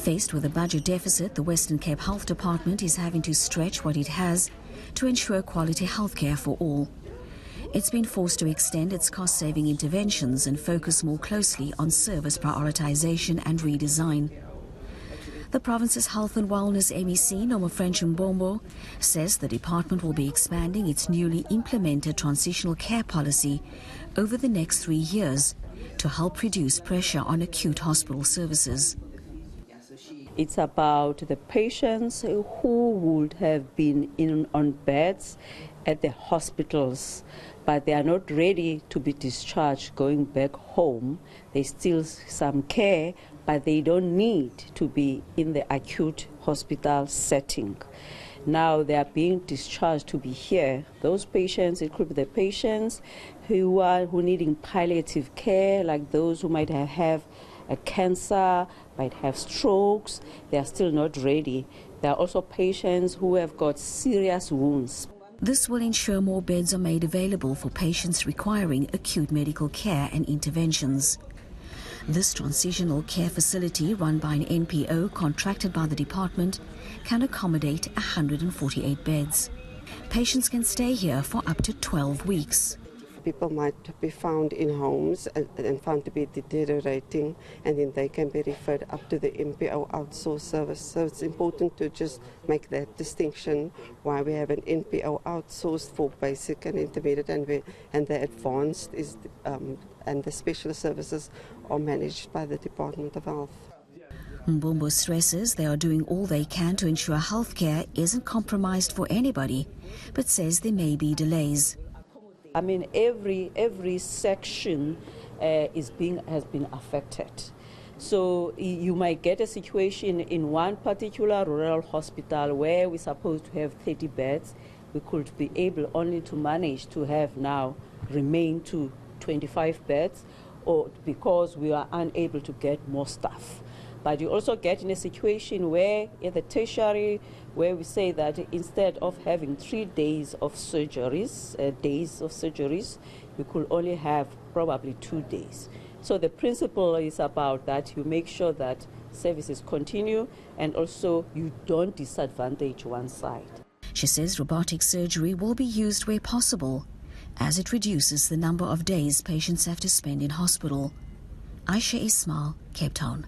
Faced with a budget deficit, the Western Cape Health Department is having to stretch what it has to ensure quality healthcare for all. It's been forced to extend its cost-saving interventions and focus more closely on service prioritization and redesign. The province's Health and Wellness MEC, Nomafrench Mbombo, says the department will be expanding its newly implemented transitional care policy over the next 3 years to help reduce pressure on acute hospital services. It's about the patients who would have been on beds at the hospitals, but they are not ready to be discharged going back home. There's still some care, but they don't need to be in the acute hospital setting. Now they are being discharged to be here. Those patients, it could be the patients who needing palliative care, like those who might have a cancer, might have strokes. They are still not ready. There are also patients who have got serious wounds. This will ensure more beds are made available for patients requiring acute medical care and interventions. This transitional care facility, run by an NPO contracted by the department, can accommodate 148 beds. Patients can stay here for up to 12 weeks. People might be found in homes and found to be deteriorating, and then they can be referred up to the NPO outsourced service. So it's important to just make that distinction, why we have an NPO outsourced for basic and intermediate, and the advanced is and the specialist services are managed by the Department of Health. Mbombo stresses they are doing all they can to ensure healthcare isn't compromised for anybody, but says there may be delays. I mean, every section has been affected. So you might get a situation in one particular rural hospital where we're supposed to have 30 beds. We could be able only to manage to have now remain to 25 beds, or because we are unable to get more staff. But you also get in a situation where in the tertiary, where we say that instead of having 3 days of surgeries, we could only have probably 2 days. So the principle is about that you make sure that services continue and also you don't disadvantage one side. She says robotic surgery will be used where possible, as it reduces the number of days patients have to spend in hospital. Ayesha Ismail, Cape Town.